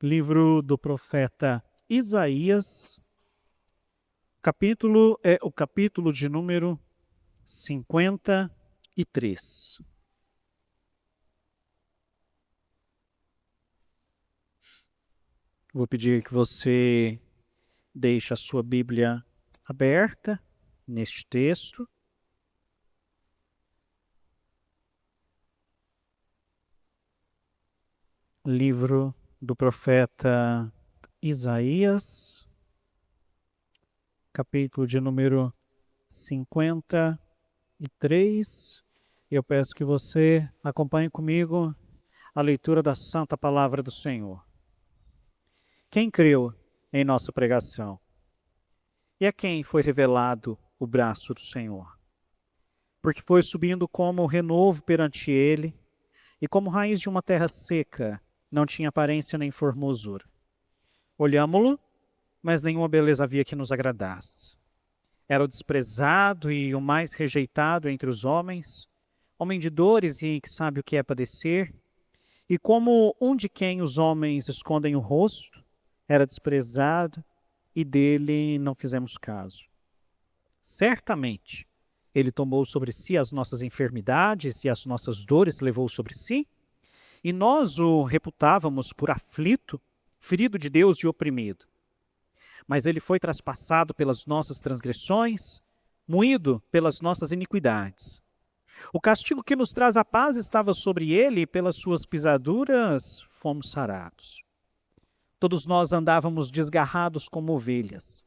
Livro do profeta Isaías, capítulo é o capítulo de número 53. Vou pedir que você deixe a sua Bíblia aberta neste texto. Livro do profeta Isaías, capítulo de número 53. Eu peço que você acompanhe comigo a leitura da Santa Palavra do Senhor. Quem creu em nossa pregação? E a quem foi revelado o braço do Senhor? Porque foi subindo como renovo perante ele, e como raiz de uma terra seca, não tinha aparência nem formosura. Olhámo-lo, mas nenhuma beleza havia que nos agradasse. Era o desprezado e o mais rejeitado entre os homens, homem de dores e que sabe o que é padecer, e como um de quem os homens escondem o rosto, era desprezado e dele não fizemos caso. Certamente, ele tomou sobre si as nossas enfermidades e as nossas dores levou sobre si, e nós o reputávamos por aflito, ferido de Deus e oprimido. Mas ele foi traspassado pelas nossas transgressões, moído pelas nossas iniquidades. O castigo que nos traz a paz estava sobre ele, e pelas suas pisaduras fomos sarados. Todos nós andávamos desgarrados como ovelhas.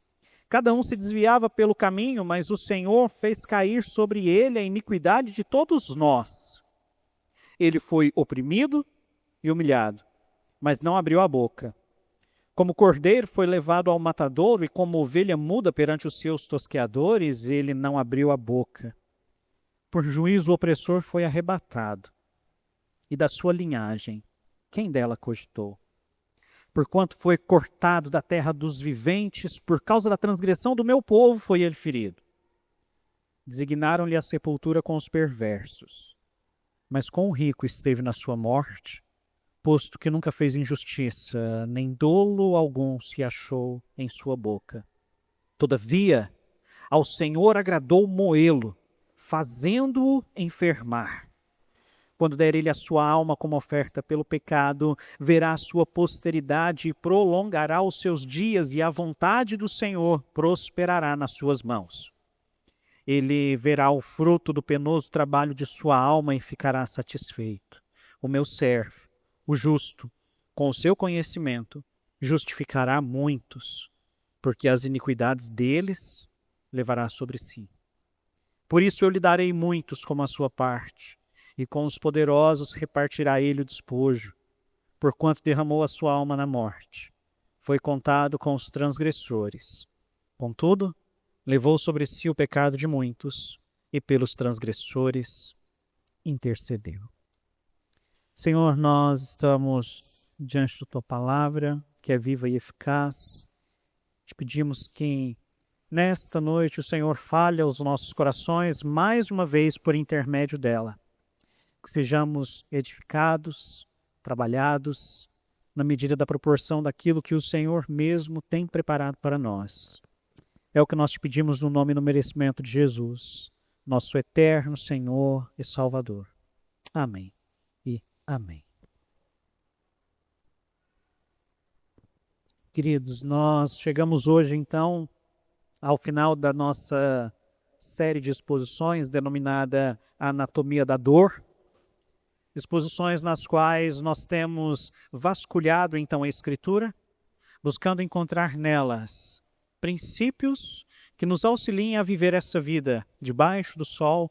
Cada um se desviava pelo caminho, mas o Senhor fez cair sobre ele a iniquidade de todos nós. Ele foi oprimido e humilhado, mas não abriu a boca. Como cordeiro foi levado ao matadouro e como ovelha muda perante os seus tosqueadores, ele não abriu a boca. Por juízo o opressor foi arrebatado, e da sua linhagem, quem dela cogitou? Porquanto foi cortado da terra dos viventes, por causa da transgressão do meu povo foi ele ferido. Designaram-lhe a sepultura com os perversos, mas com o rico esteve na sua morte, posto que nunca fez injustiça, nem dolo algum se achou em sua boca. Todavia, ao Senhor agradou moê-lo, fazendo-o enfermar. Quando der ele a sua alma como oferta pelo pecado, verá a sua posteridade e prolongará os seus dias, e a vontade do Senhor prosperará nas suas mãos. Ele verá o fruto do penoso trabalho de sua alma e ficará satisfeito. O meu servo, o justo, com o seu conhecimento, justificará muitos, porque as iniquidades deles levará sobre si. Por isso eu lhe darei muitos como a sua parte, e com os poderosos repartirá ele o despojo, porquanto derramou a sua alma na morte. Foi contado com os transgressores. Contudo, levou sobre si o pecado de muitos, e pelos transgressores intercedeu. Senhor, nós estamos diante da tua palavra, que é viva e eficaz. Te pedimos que nesta noite o Senhor fale aos nossos corações mais uma vez por intermédio dela. Que sejamos edificados, trabalhados, na medida da proporção daquilo que o Senhor mesmo tem preparado para nós. É o que nós te pedimos no nome e no merecimento de Jesus, nosso eterno Senhor e Salvador. Amém e amém. Queridos, nós chegamos hoje então ao final da nossa série de exposições denominada Anatomia da Dor. Exposições nas quais nós temos vasculhado então a Escritura, buscando encontrar nelas princípios que nos auxiliem a viver essa vida debaixo do sol,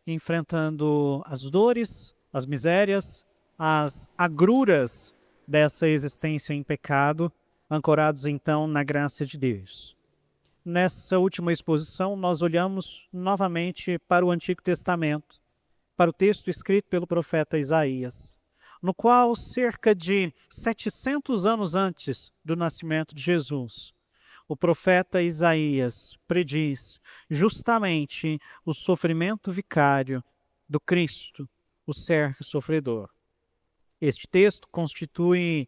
enfrentando as dores, as misérias, as agruras dessa existência em pecado, ancorados então na graça de Deus. Nessa última exposição, nós olhamos novamente para o Antigo Testamento, para o texto escrito pelo profeta Isaías, no qual, cerca de 700 anos antes do nascimento de Jesus, o profeta Isaías prediz justamente o sofrimento vicário do Cristo, o servo sofredor. Este texto constitui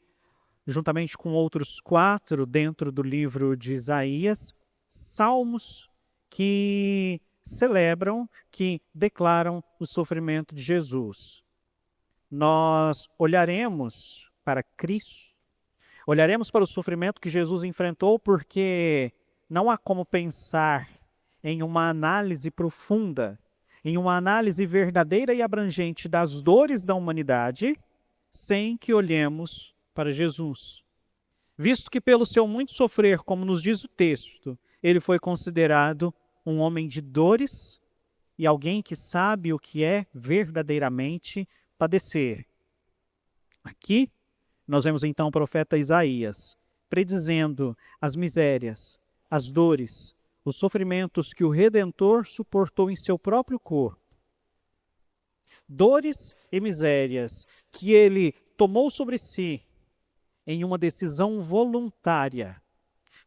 juntamente com outros 4 dentro do livro de Isaías, salmos que celebram, que declaram o sofrimento de Jesus. Nós olharemos para Cristo, olharemos para o sofrimento que Jesus enfrentou, porque não há como pensar em uma análise profunda, em uma análise verdadeira e abrangente das dores da humanidade, sem que olhemos para Jesus. Visto que pelo seu muito sofrer, como nos diz o texto, ele foi considerado um homem de dores e alguém que sabe o que é verdadeiramente padecer. Aqui, nós vemos então o profeta Isaías predizendo as misérias, as dores, os sofrimentos que o Redentor suportou em seu próprio corpo. Dores e misérias que ele tomou sobre si em uma decisão voluntária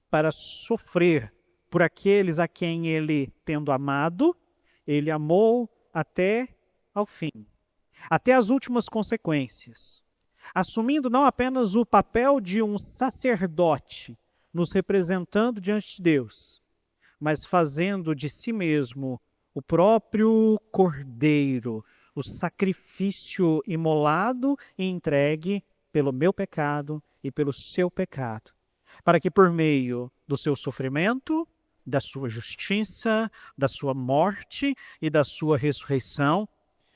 para sofrer por aqueles a quem ele, tendo amado, ele amou até ao fim, até as últimas consequências, assumindo não apenas o papel de um sacerdote, nos representando diante de Deus, mas fazendo de si mesmo o próprio cordeiro, o sacrifício imolado e entregue pelo meu pecado e pelo seu pecado, para que por meio do seu sofrimento, da sua justiça, da sua morte e da sua ressurreição,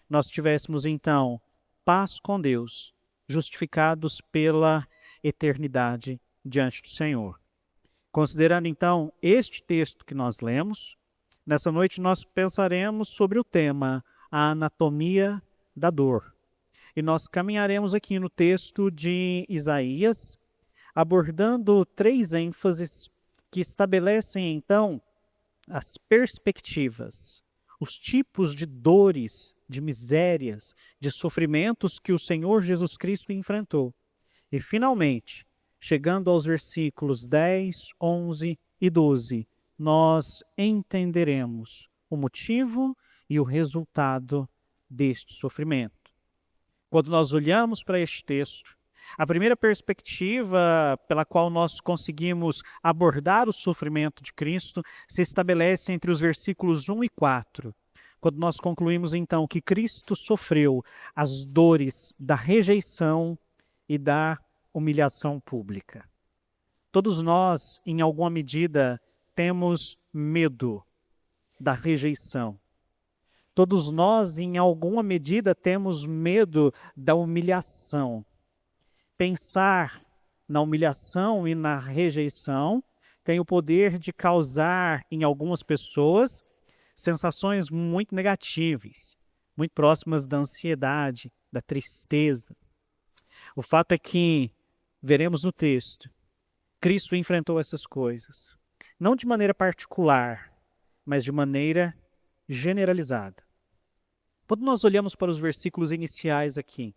nós tivéssemos então paz com Deus, justificados pela eternidade diante do Senhor. Considerando então este texto que nós lemos, nessa noite nós pensaremos sobre o tema a anatomia da dor. E nós caminharemos aqui no texto de Isaías, abordando 3 ênfases que estabelecem então as perspectivas, os tipos de dores, de misérias, de sofrimentos que o Senhor Jesus Cristo enfrentou. E finalmente, chegando aos versículos 10, 11 e 12, nós entenderemos o motivo e o resultado deste sofrimento. Quando nós olhamos para este texto, a primeira perspectiva pela qual nós conseguimos abordar o sofrimento de Cristo se estabelece entre os versículos 1 e 4, quando nós concluímos então que Cristo sofreu as dores da rejeição e da humilhação pública. Todos nós, em alguma medida, temos medo da rejeição. Todos nós, em alguma medida, temos medo da humilhação. Pensar na humilhação e na rejeição tem o poder de causar em algumas pessoas sensações muito negativas, muito próximas da ansiedade, da tristeza. O fato é que, veremos no texto, Cristo enfrentou essas coisas, não de maneira particular, mas de maneira generalizada. Quando nós olhamos para os versículos iniciais aqui,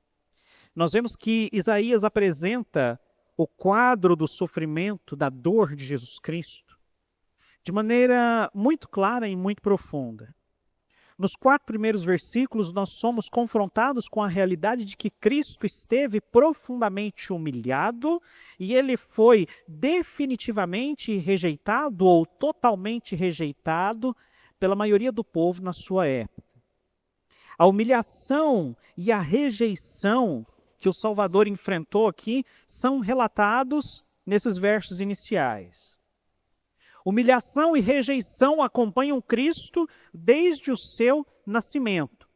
nós vemos que Isaías apresenta o quadro do sofrimento, da dor de Jesus Cristo, de maneira muito clara e muito profunda. Nos 4 primeiros versículos, nós somos confrontados com a realidade de que Cristo esteve profundamente humilhado e ele foi definitivamente rejeitado ou totalmente rejeitado pela maioria do povo na sua época. A humilhação e a rejeição que o Salvador enfrentou aqui são relatados nesses versos iniciais. Humilhação e rejeição acompanham Cristo desde o seu nascimento.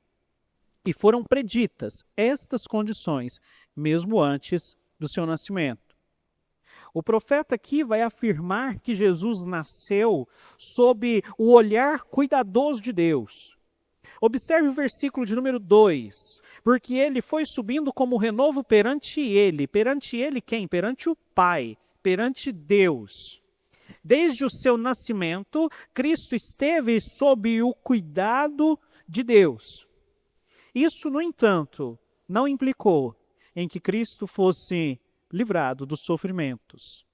E foram preditas estas condições, mesmo antes do seu nascimento. O profeta aqui vai afirmar que Jesus nasceu sob o olhar cuidadoso de Deus. Observe o versículo de número 2. Porque ele foi subindo como renovo perante ele. Perante ele quem? Perante o Pai, perante Deus. Desde o seu nascimento, Cristo esteve sob o cuidado de Deus. Isso, no entanto, não implicou em que Cristo fosse livrado dos sofrimentos.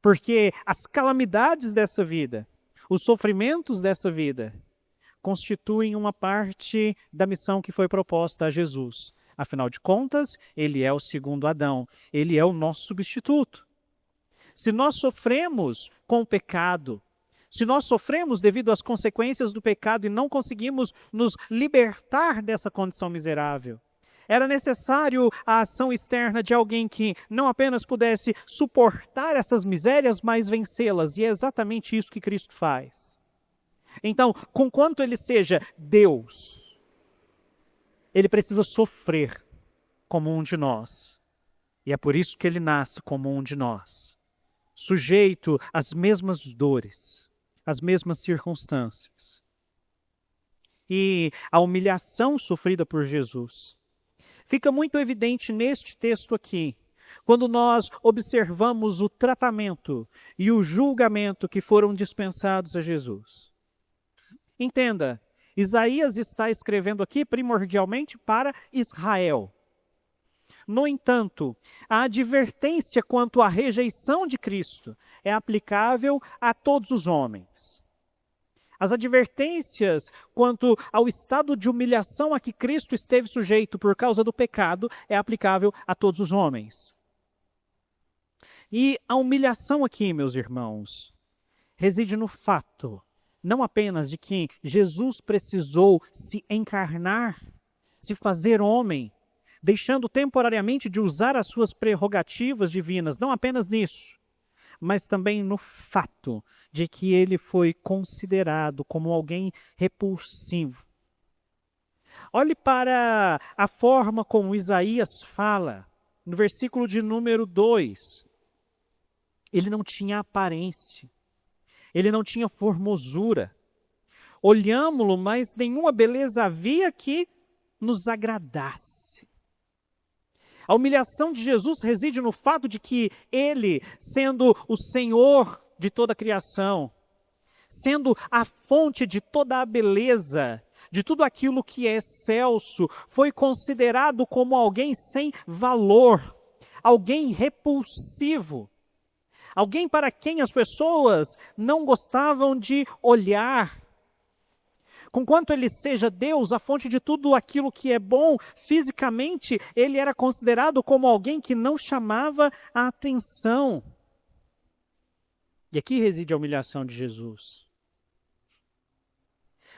Porque as calamidades dessa vida, os sofrimentos dessa vida, constituem uma parte da missão que foi proposta a Jesus, Afinal de contas, ele é o segundo Adão, ele é o nosso substituto. Se nós sofremos com o pecado, se nós sofremos devido às consequências do pecado e não conseguimos nos libertar dessa condição miserável, era necessário a ação externa de alguém que não apenas pudesse suportar essas misérias, mas vencê-las. E é exatamente isso que Cristo faz. Então, conquanto ele seja Deus, ele precisa sofrer como um de nós. E é por isso que ele nasce como um de nós, sujeito às mesmas dores, às mesmas circunstâncias. E a humilhação sofrida por Jesus fica muito evidente neste texto aqui, quando nós observamos o tratamento e o julgamento que foram dispensados a Jesus. Entenda, Isaías está escrevendo aqui primordialmente para Israel. No entanto, a advertência quanto à rejeição de Cristo é aplicável a todos os homens. As advertências quanto ao estado de humilhação a que Cristo esteve sujeito por causa do pecado é aplicável a todos os homens. E a humilhação aqui, meus irmãos, reside no fato, não apenas de que Jesus precisou se encarnar, se fazer homem, deixando temporariamente de usar as suas prerrogativas divinas, não apenas nisso, mas também no fato de que ele foi considerado como alguém repulsivo. Olhe para a forma como Isaías fala, no versículo de número 2. Ele não tinha aparência, ele não tinha formosura. Olhámo-lo, mas nenhuma beleza havia que nos agradasse. A humilhação de Jesus reside no fato de que ele, sendo o Senhor de toda a criação, sendo a fonte de toda a beleza, de tudo aquilo que é excelso, foi considerado como alguém sem valor, alguém repulsivo, alguém para quem as pessoas não gostavam de olhar. Conquanto ele seja Deus, a fonte de tudo aquilo que é bom, fisicamente, ele era considerado como alguém que não chamava a atenção. E aqui reside a humilhação de Jesus.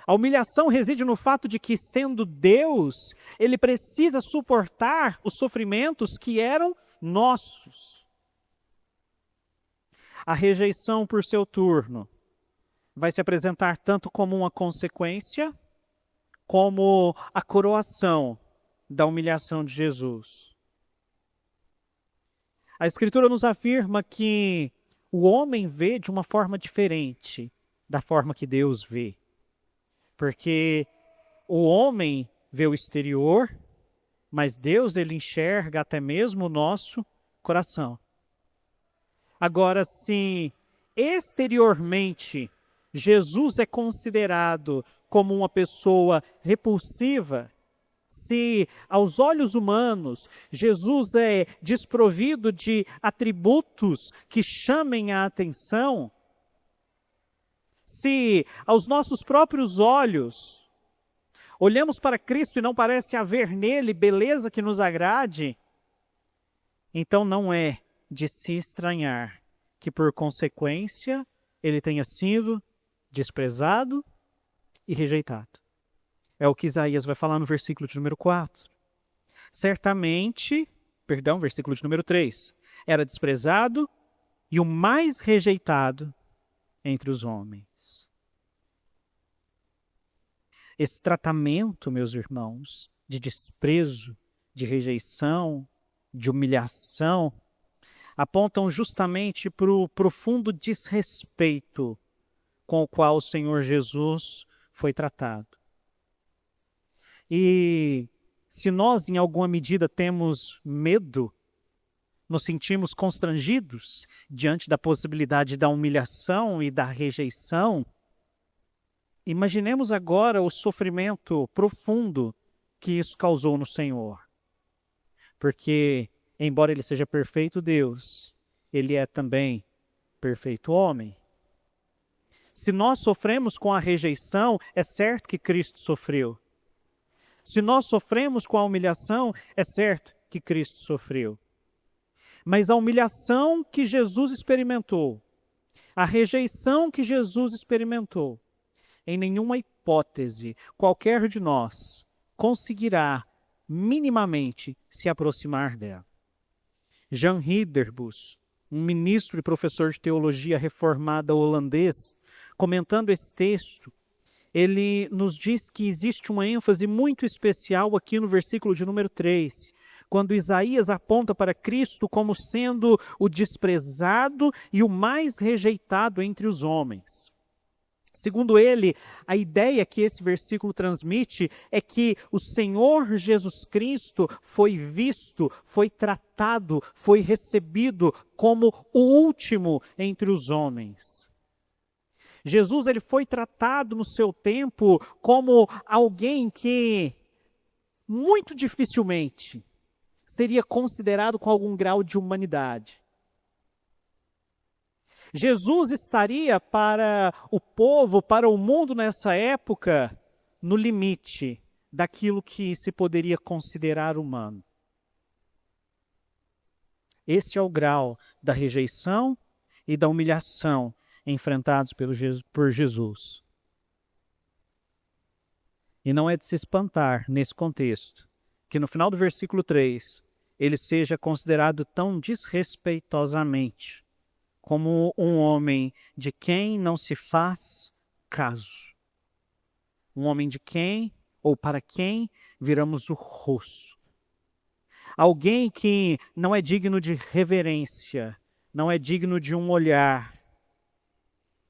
A humilhação reside no fato de que, sendo Deus, ele precisa suportar os sofrimentos que eram nossos. A rejeição por seu turno vai se apresentar tanto como uma consequência, como a coroação da humilhação de Jesus. A Escritura nos afirma que o homem vê de uma forma diferente da forma que Deus vê. Porque o homem vê o exterior, mas Deus, ele enxerga até mesmo o nosso coração. Agora, se exteriormente Jesus é considerado como uma pessoa repulsiva, se aos olhos humanos Jesus é desprovido de atributos que chamem a atenção, se aos nossos próprios olhos olhamos para Cristo e não parece haver nele beleza que nos agrade, então não é de se estranhar que por consequência ele tenha sido desprezado e rejeitado. É o que Isaías vai falar no versículo de número 4. Versículo de número 3. Era desprezado e o mais rejeitado entre os homens. Esse tratamento, meus irmãos, de desprezo, de rejeição, de humilhação, apontam justamente para o profundo desrespeito com o qual o Senhor Jesus foi tratado. E se nós, em alguma medida, temos medo, nos sentimos constrangidos diante da possibilidade da humilhação e da rejeição, imaginemos agora o sofrimento profundo que isso causou no Senhor. Porque, embora ele seja perfeito Deus, ele é também perfeito homem. Se nós sofremos com a rejeição, é certo que Cristo sofreu. Se nós sofremos com a humilhação, é certo que Cristo sofreu. Mas a humilhação que Jesus experimentou, a rejeição que Jesus experimentou, em nenhuma hipótese qualquer de nós conseguirá minimamente se aproximar dela. Jan Hilderbos, um ministro e professor de teologia reformada holandês, comentando esse texto, ele nos diz que existe uma ênfase muito especial aqui no versículo de número 3, quando Isaías aponta para Cristo como sendo o desprezado e o mais rejeitado entre os homens. Segundo ele, a ideia que esse versículo transmite é que o Senhor Jesus Cristo foi visto, foi tratado, foi recebido como o último entre os homens. Jesus ele foi tratado no seu tempo como alguém que muito dificilmente seria considerado com algum grau de humanidade. Jesus estaria para o povo, para o mundo nessa época, no limite daquilo que se poderia considerar humano. Esse é o grau da rejeição e da humilhação enfrentados por Jesus. E não é de se espantar, nesse contexto, que no final do versículo 3, ele seja considerado tão desrespeitosamente como um homem de quem não se faz caso. Um homem de quem, ou para quem, viramos o rosto. Alguém que não é digno de reverência, não é digno de um olhar,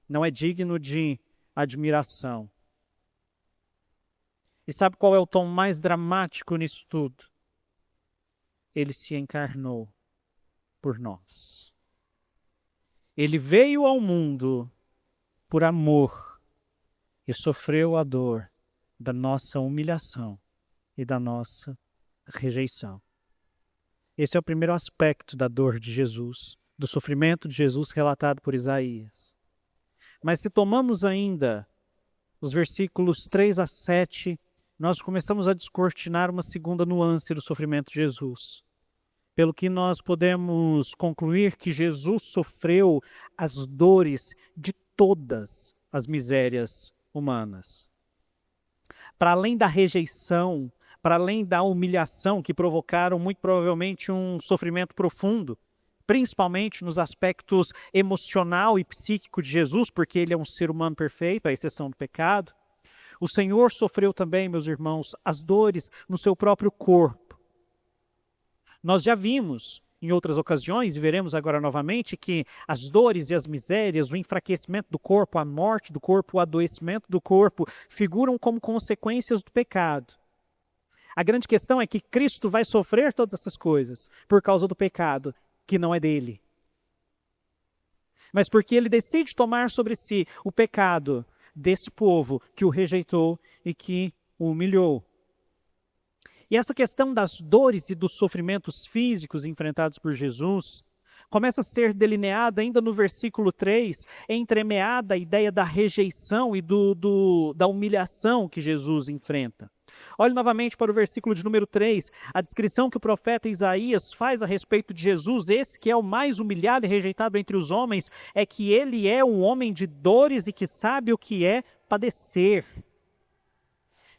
não é digno de admiração. E sabe qual é o tom mais dramático nisso tudo? Ele se encarnou por nós. Ele veio ao mundo por amor e sofreu a dor da nossa humilhação e da nossa rejeição. Esse é o primeiro aspecto da dor de Jesus, do sofrimento de Jesus relatado por Isaías. Mas se tomamos ainda os versículos 3 a 7, nós começamos a descortinar uma segunda nuance do sofrimento de Jesus. Pelo que nós podemos concluir que Jesus sofreu as dores de todas as misérias humanas. Para além da rejeição, para além da humilhação que provocaram muito provavelmente um sofrimento profundo, principalmente nos aspectos emocional e psíquico de Jesus, porque ele é um ser humano perfeito, à exceção do pecado, o Senhor sofreu também, meus irmãos, as dores no seu próprio corpo. Nós já vimos em outras ocasiões, e veremos agora novamente, que as dores e as misérias, o enfraquecimento do corpo, a morte do corpo, o adoecimento do corpo, figuram como consequências do pecado. A grande questão é que Cristo vai sofrer todas essas coisas por causa do pecado, que não é dele. Mas porque ele decide tomar sobre si o pecado desse povo que o rejeitou e que o humilhou. E essa questão das dores e dos sofrimentos físicos enfrentados por Jesus começa a ser delineada ainda no versículo 3, entremeada a ideia da rejeição e da humilhação que Jesus enfrenta. Olhe novamente para o versículo de número 3, a descrição que o profeta Isaías faz a respeito de Jesus, esse que é o mais humilhado e rejeitado entre os homens, é que ele é um homem de dores e que sabe o que é padecer.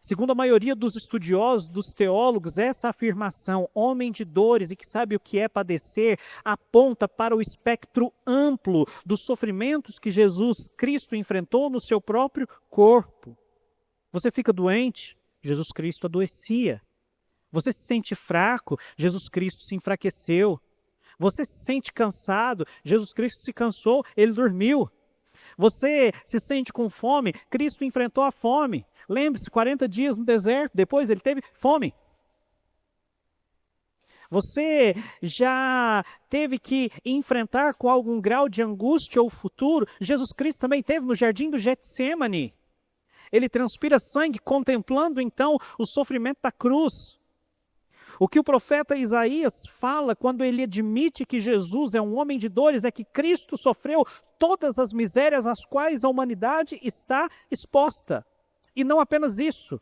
Segundo a maioria dos estudiosos, dos teólogos, essa afirmação, homem de dores e que sabe o que é padecer, aponta para o espectro amplo dos sofrimentos que Jesus Cristo enfrentou no seu próprio corpo. Você fica doente? Jesus Cristo adoecia. Você se sente fraco? Jesus Cristo se enfraqueceu. Você se sente cansado? Jesus Cristo se cansou, ele dormiu. Você se sente com fome? Cristo enfrentou a fome. Lembre-se, 40 dias no deserto, depois ele teve fome. Você já teve que enfrentar com algum grau de angústia o futuro? Jesus Cristo também teve no jardim do Getsêmani. Ele transpira sangue contemplando então o sofrimento da cruz. O que o profeta Isaías fala quando ele admite que Jesus é um homem de dores é que Cristo sofreu todas as misérias às quais a humanidade está exposta. E não apenas isso.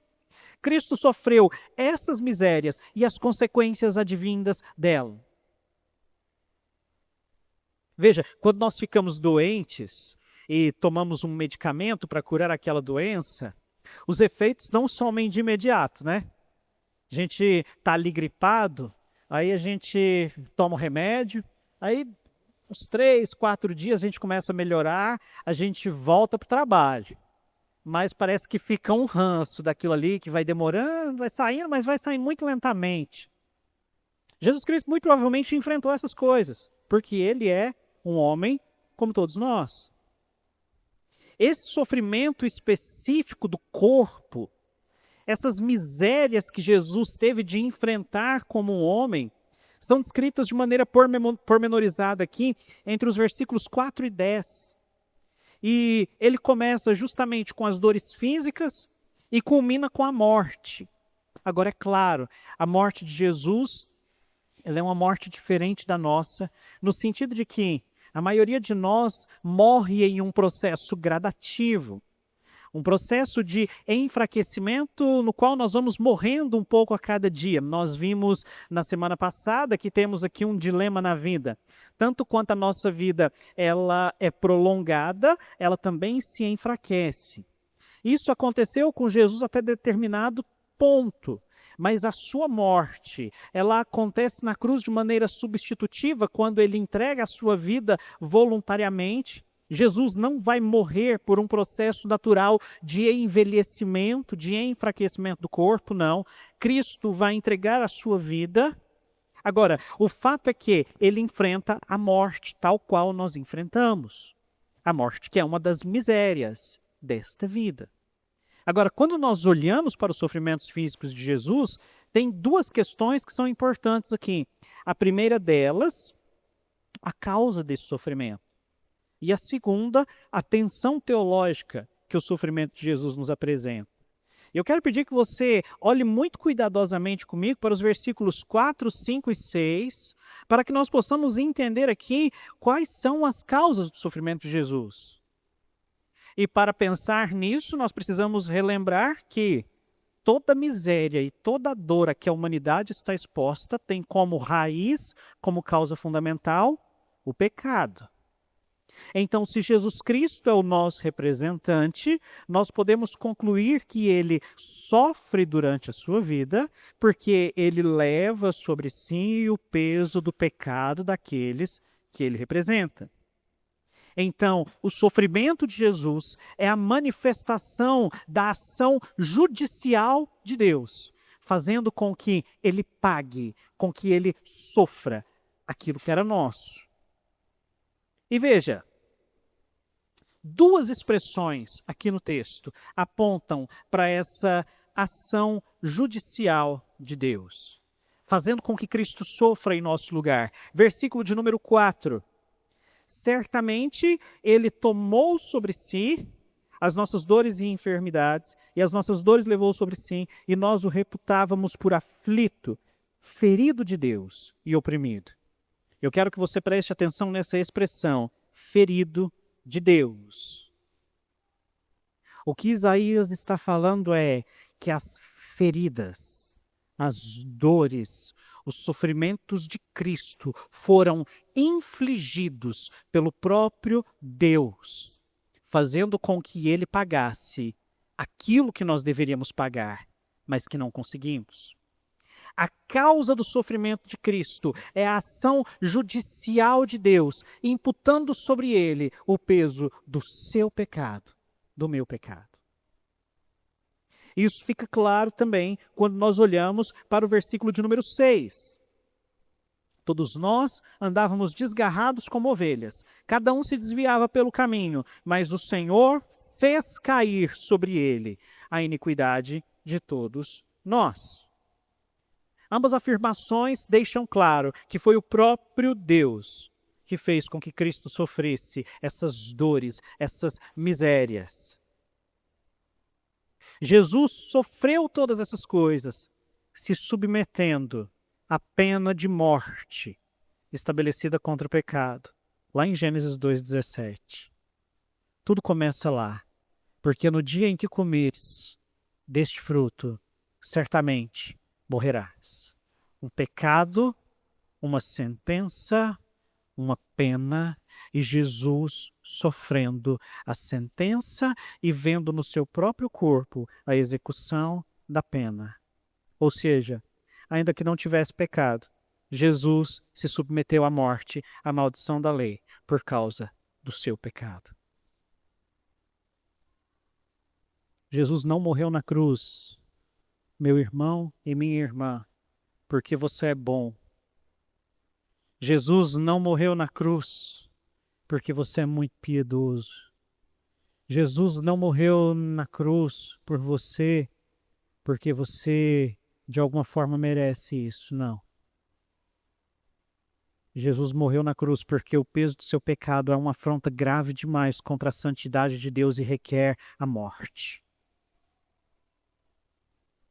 Cristo sofreu essas misérias e as consequências advindas dela. Veja, quando nós ficamos doentes e tomamos um medicamento para curar aquela doença, os efeitos não somem de imediato, né? A gente está ali gripado, aí a gente toma o remédio, aí uns 3, 4 dias a gente começa a melhorar, a gente volta para o trabalho. Mas parece que fica um ranço daquilo ali, que vai demorando, vai saindo, mas vai saindo muito lentamente. Jesus Cristo muito provavelmente enfrentou essas coisas, porque ele é um homem como todos nós. Esse sofrimento específico do corpo, essas misérias que Jesus teve de enfrentar como um homem, são descritas de maneira pormenorizada aqui entre os versículos 4 e 10. E ele começa justamente com as dores físicas e culmina com a morte. Agora, é claro, a morte de Jesus, ela é uma morte diferente da nossa, no sentido de que a maioria de nós morre em um processo gradativo, um processo de enfraquecimento no qual nós vamos morrendo um pouco a cada dia. Nós vimos na semana passada que temos aqui um dilema na vida. Tanto quanto a nossa vida ela é prolongada, ela também se enfraquece. Isso aconteceu com Jesus até determinado ponto. Mas a sua morte, ela acontece na cruz de maneira substitutiva, quando ele entrega a sua vida voluntariamente. Jesus não vai morrer por um processo natural de envelhecimento, de enfraquecimento do corpo, não. Cristo vai entregar a sua vida. Agora, o fato é que ele enfrenta a morte tal qual nós enfrentamos. A morte que é uma das misérias desta vida. Agora, quando nós olhamos para os sofrimentos físicos de Jesus, tem duas questões que são importantes aqui. A primeira delas, a causa desse sofrimento. E a segunda, a tensão teológica que o sofrimento de Jesus nos apresenta. Eu quero pedir que você olhe muito cuidadosamente comigo para os versículos 4, 5 e 6, para que nós possamos entender aqui quais são as causas do sofrimento de Jesus. E para pensar nisso, nós precisamos relembrar que toda miséria e toda dor a que a humanidade está exposta tem como raiz, como causa fundamental, o pecado. Então, se Jesus Cristo é o nosso representante, nós podemos concluir que ele sofre durante a sua vida, porque ele leva sobre si o peso do pecado daqueles que ele representa. Então, o sofrimento de Jesus é a manifestação da ação judicial de Deus, fazendo com que ele pague, com que ele sofra aquilo que era nosso. E veja, duas expressões aqui no texto apontam para essa ação judicial de Deus, fazendo com que Cristo sofra em nosso lugar. Versículo de número 4. Certamente ele tomou sobre si as nossas dores e enfermidades, e as nossas dores levou sobre si, e nós o reputávamos por aflito, ferido de Deus e oprimido. Eu quero que você preste atenção nessa expressão, ferido de Deus. O que Isaías está falando é que as feridas, as dores, os sofrimentos de Cristo foram infligidos pelo próprio Deus, fazendo com que ele pagasse aquilo que nós deveríamos pagar, mas que não conseguimos. A causa do sofrimento de Cristo é a ação judicial de Deus, imputando sobre ele o peso do seu pecado, do meu pecado. Isso fica claro também quando nós olhamos para o versículo de número 6. Todos nós andávamos desgarrados como ovelhas, cada um se desviava pelo caminho, mas o Senhor fez cair sobre ele a iniquidade de todos nós. Ambas afirmações deixam claro que foi o próprio Deus que fez com que Cristo sofresse essas dores, essas misérias. Jesus sofreu todas essas coisas, se submetendo à pena de morte estabelecida contra o pecado, lá em Gênesis 2,17. Tudo começa lá, porque no dia em que comeres deste fruto, certamente morrerás. Um pecado, uma sentença, uma pena, e Jesus sofrendo a sentença e vendo no seu próprio corpo a execução da pena. Ou seja, ainda que não tivesse pecado, Jesus se submeteu à morte, à maldição da lei, por causa do seu pecado. Jesus não morreu na cruz, meu irmão e minha irmã, porque você é bom. Jesus não morreu na cruz porque você é muito piedoso. Jesus não morreu na cruz por você porque você de alguma forma merece isso, não. Jesus morreu na cruz porque o peso do seu pecado é uma afronta grave demais contra a santidade de Deus e requer a morte.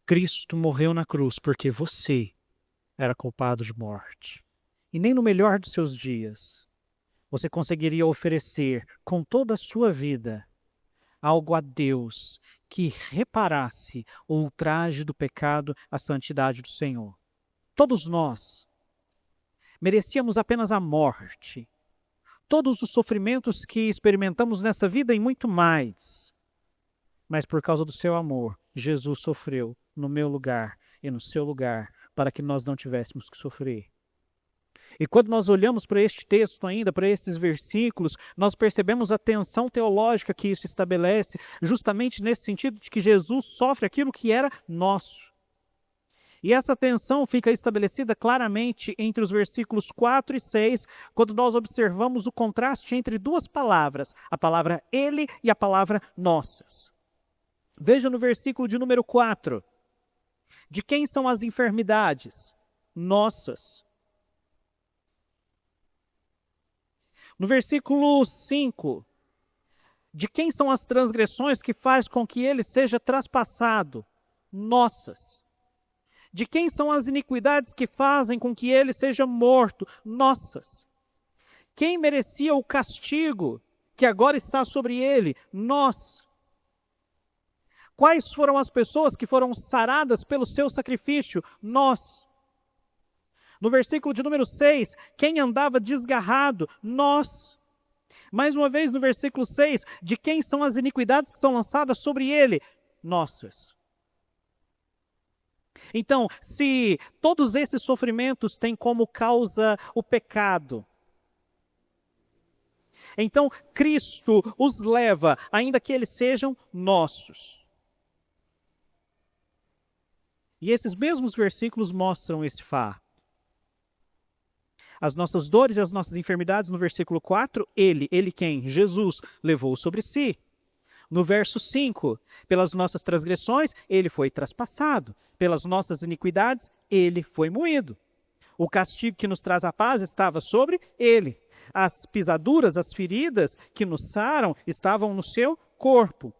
Cristo morreu na cruz porque você era culpado de morte. E nem no melhor dos seus dias você conseguiria oferecer com toda a sua vida algo a Deus que reparasse o ultraje do pecado à santidade do Senhor. Todos nós merecíamos apenas a morte, todos os sofrimentos que experimentamos nessa vida e muito mais. Mas por causa do seu amor, Jesus sofreu no meu lugar e no seu lugar, para que nós não tivéssemos que sofrer. E quando nós olhamos para este texto ainda, para esses versículos, nós percebemos a tensão teológica que isso estabelece, justamente nesse sentido de que Jesus sofre aquilo que era nosso. E essa tensão fica estabelecida claramente entre os versículos 4 e 6, quando nós observamos o contraste entre duas palavras, a palavra ele e a palavra nossas. Veja no versículo de número 4. De quem são as enfermidades? Nossas. No versículo 5. De quem são as transgressões que faz com que ele seja traspassado? Nossas. De quem são as iniquidades que fazem com que ele seja morto? Nossas. Quem merecia o castigo que agora está sobre ele? Nós. Quais foram as pessoas que foram saradas pelo seu sacrifício? Nós. No versículo de número 6, quem andava desgarrado? Nós. Mais uma vez no versículo 6, de quem são as iniquidades que são lançadas sobre ele? Nossas. Então, se todos esses sofrimentos têm como causa o pecado, então Cristo os leva, ainda que eles sejam nossos. E esses mesmos versículos mostram esse fato. As nossas dores e as nossas enfermidades, no versículo 4, ele quem? Jesus, levou sobre si. No verso 5, pelas nossas transgressões, ele foi traspassado. Pelas nossas iniquidades, ele foi moído. O castigo que nos traz a paz estava sobre ele. As pisaduras, as feridas que nos saram estavam no seu corpo.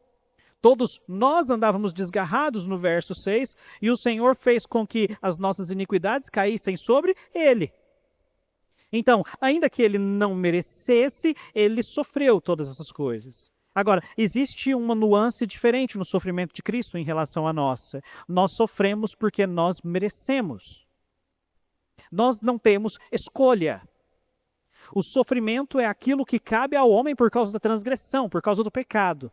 Todos nós andávamos desgarrados, no verso 6, e o Senhor fez com que as nossas iniquidades caíssem sobre ele. Então, ainda que ele não merecesse, ele sofreu todas essas coisas. Agora, existe uma nuance diferente no sofrimento de Cristo em relação à nossa. Nós sofremos porque nós merecemos. Nós não temos escolha. O sofrimento é aquilo que cabe ao homem por causa da transgressão, por causa do pecado.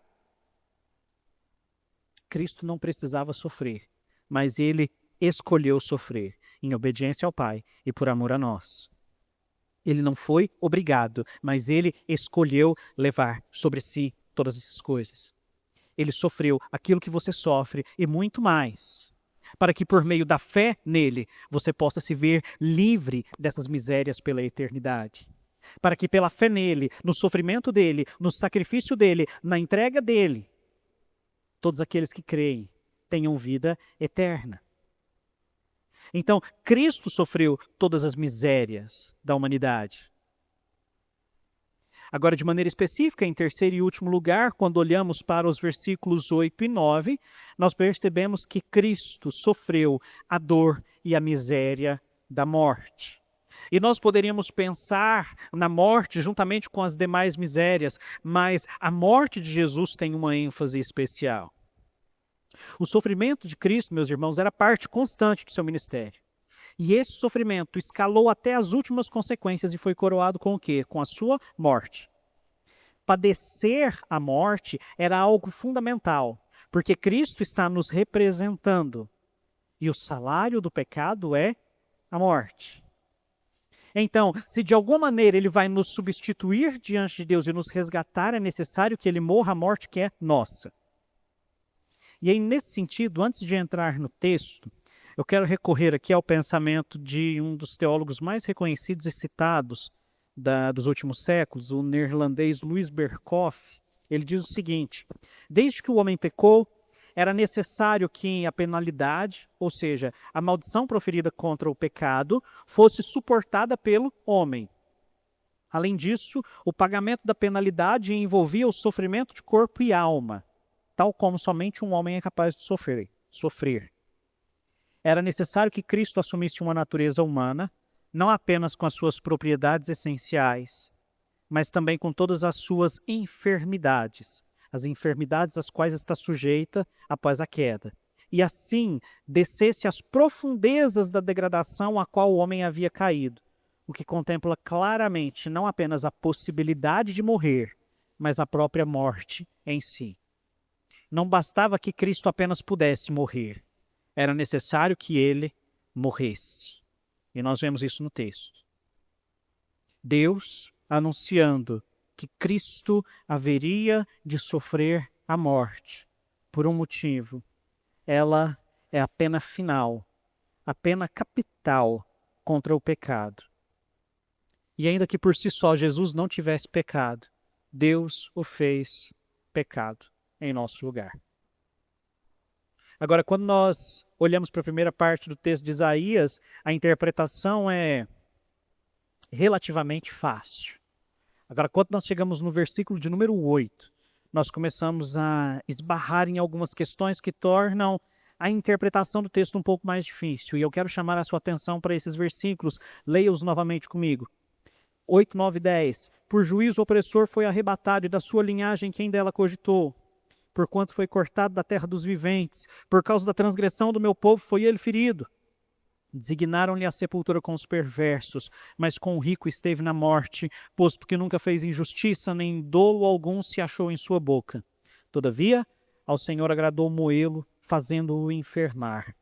Cristo não precisava sofrer, mas ele escolheu sofrer em obediência ao Pai e por amor a nós. Ele não foi obrigado, mas ele escolheu levar sobre si todas essas coisas. Ele sofreu aquilo que você sofre e muito mais, para que por meio da fé nele, você possa se ver livre dessas misérias pela eternidade. Para que pela fé nele, no sofrimento dele, no sacrifício dele, na entrega dele, todos aqueles que creem tenham vida eterna. Então, Cristo sofreu todas as misérias da humanidade. Agora, de maneira específica, em terceiro e último lugar, quando olhamos para os versículos 8 e 9, nós percebemos que Cristo sofreu a dor e a miséria da morte. E nós poderíamos pensar na morte juntamente com as demais misérias, mas a morte de Jesus tem uma ênfase especial. O sofrimento de Cristo, meus irmãos, era parte constante do seu ministério. E esse sofrimento escalou até as últimas consequências e foi coroado com o quê? Com a sua morte. Padecer a morte era algo fundamental, porque Cristo está nos representando. E o salário do pecado é a morte. Então, se de alguma maneira ele vai nos substituir diante de Deus e nos resgatar, é necessário que ele morra a morte que é nossa. E aí, nesse sentido, antes de entrar no texto, eu quero recorrer aqui ao pensamento de um dos teólogos mais reconhecidos e citados dos últimos séculos, o neerlandês Louis Berkhoff. Ele diz o seguinte: desde que o homem pecou, era necessário que a penalidade, ou seja, a maldição proferida contra o pecado, fosse suportada pelo homem. Além disso, o pagamento da penalidade envolvia o sofrimento de corpo e alma, tal como somente um homem é capaz de sofrer. Era necessário que Cristo assumisse uma natureza humana, não apenas com as suas propriedades essenciais, mas também com todas as suas enfermidades, as enfermidades às quais está sujeita após a queda. E assim descesse às profundezas da degradação a qual o homem havia caído, o que contempla claramente não apenas a possibilidade de morrer, mas a própria morte em si. Não bastava que Cristo apenas pudesse morrer, era necessário que ele morresse. E nós vemos isso no texto. Deus anunciando que Cristo haveria de sofrer a morte por um motivo. Ela é a pena final, a pena capital contra o pecado. E ainda que por si só Jesus não tivesse pecado, Deus o fez pecado em nosso lugar. Agora, quando nós olhamos para a primeira parte do texto de Isaías, a interpretação é relativamente fácil. Agora, quando nós chegamos no versículo de número 8, nós começamos a esbarrar em algumas questões que tornam a interpretação do texto um pouco mais difícil. E eu quero chamar a sua atenção para esses versículos. Leia-os novamente comigo. 8, 9 e 10. Por juízo o opressor foi arrebatado, e da sua linhagem quem dela cogitou? Porquanto foi cortado da terra dos viventes, por causa da transgressão do meu povo foi ele ferido. Designaram-lhe a sepultura com os perversos, mas com o rico esteve na morte, posto que nunca fez injustiça, nem dolo algum se achou em sua boca. Todavia, ao Senhor agradou moê-lo, fazendo-o enfermar.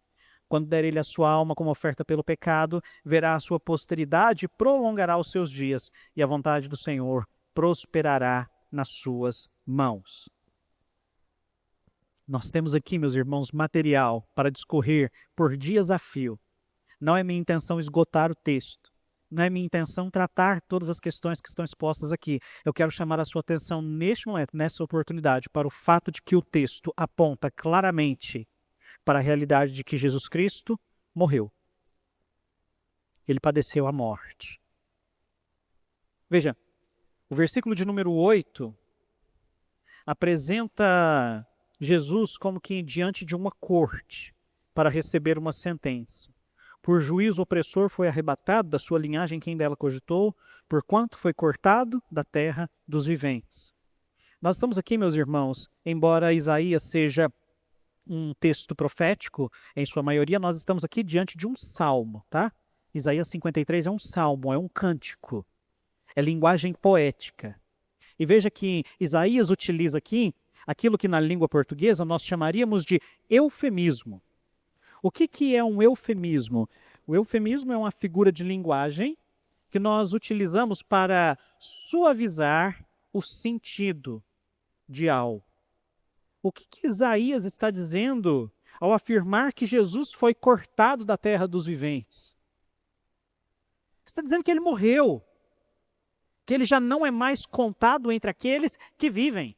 Quando der ele a sua alma como oferta pelo pecado, verá a sua posteridade e prolongará os seus dias, e a vontade do Senhor prosperará nas suas mãos. Nós temos aqui, meus irmãos, material para discorrer por dias a fio. Não é minha intenção esgotar o texto. Não é minha intenção tratar todas as questões que estão expostas aqui. Eu quero chamar a sua atenção neste momento, nessa oportunidade, para o fato de que o texto aponta claramente para a realidade de que Jesus Cristo morreu. Ele padeceu a morte. Veja, o versículo de número 8 apresenta Jesus como que diante de uma corte para receber uma sentença. Por juízo o opressor foi arrebatado, da sua linhagem quem dela cogitou, porquanto foi cortado da terra dos viventes. Nós estamos aqui, meus irmãos, embora Isaías seja um texto profético, em sua maioria, nós estamos aqui diante de um salmo, tá? Isaías 53 é um salmo, é um cântico, é linguagem poética. E veja que Isaías utiliza aqui aquilo que na língua portuguesa nós chamaríamos de eufemismo. O que é um eufemismo? O eufemismo é uma figura de linguagem que nós utilizamos para suavizar o sentido de algo. O que Isaías está dizendo ao afirmar que Jesus foi cortado da terra dos viventes? Está dizendo que ele morreu, que ele já não é mais contado entre aqueles que vivem.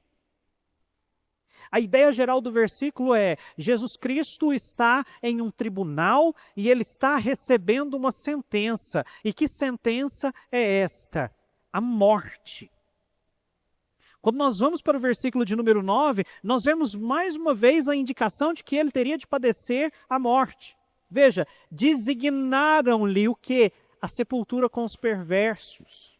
A ideia geral do versículo é: Jesus Cristo está em um tribunal e ele está recebendo uma sentença. E que sentença é esta? A morte. Quando nós vamos para o versículo de número 9, nós vemos mais uma vez a indicação de que ele teria de padecer a morte. Veja, designaram-lhe o quê? A sepultura com os perversos.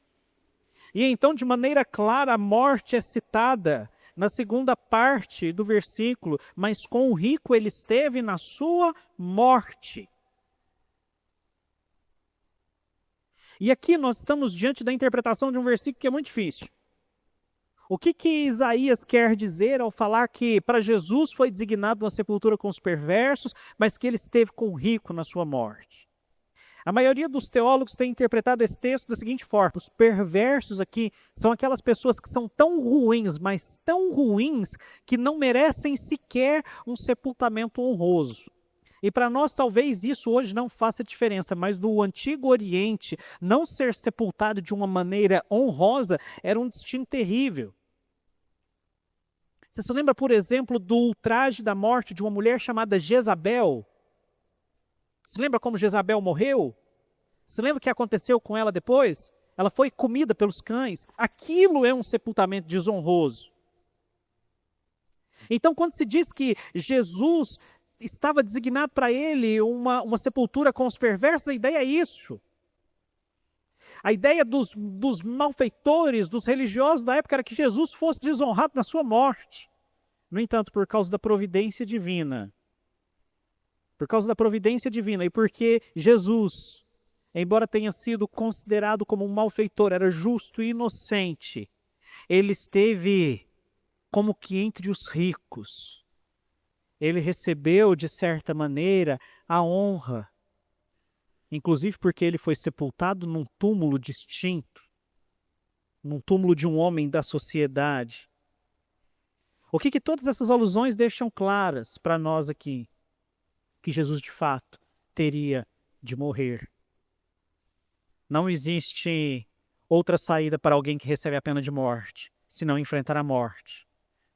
E então, de maneira clara, a morte é citada. na segunda parte do versículo, mas com o rico ele esteve na sua morte. E aqui nós estamos diante da interpretação de um versículo que é muito difícil. O que Isaías quer dizer ao falar que para Jesus foi designado uma sepultura com os perversos, mas que ele esteve com o rico na sua morte? A maioria dos teólogos tem interpretado esse texto da seguinte forma: os perversos aqui são aquelas pessoas que são tão ruins, mas tão ruins, que não merecem sequer um sepultamento honroso. E para nós talvez isso hoje não faça diferença, mas no Antigo Oriente, não ser sepultado de uma maneira honrosa era um destino terrível. Você se lembra, por exemplo, do ultraje da morte de uma mulher chamada Jezabel? Se lembra como Jezabel morreu? Se lembra o que aconteceu com ela depois? Ela foi comida pelos cães. Aquilo é um sepultamento desonroso. Então, quando se diz que Jesus estava designado para ele uma sepultura com os perversos, a ideia é isso. A ideia dos malfeitores, dos religiosos da época, era que Jesus fosse desonrado na sua morte. No entanto, por causa da providência divina, e porque Jesus, embora tenha sido considerado como um malfeitor, era justo e inocente, ele esteve como que entre os ricos. Ele recebeu, de certa maneira, a honra, inclusive porque ele foi sepultado num túmulo distinto, num túmulo de um homem da sociedade. O que todas essas alusões deixam claras para nós aqui? Que Jesus, de fato, teria de morrer. Não existe outra saída para alguém que recebe a pena de morte, senão enfrentar a morte.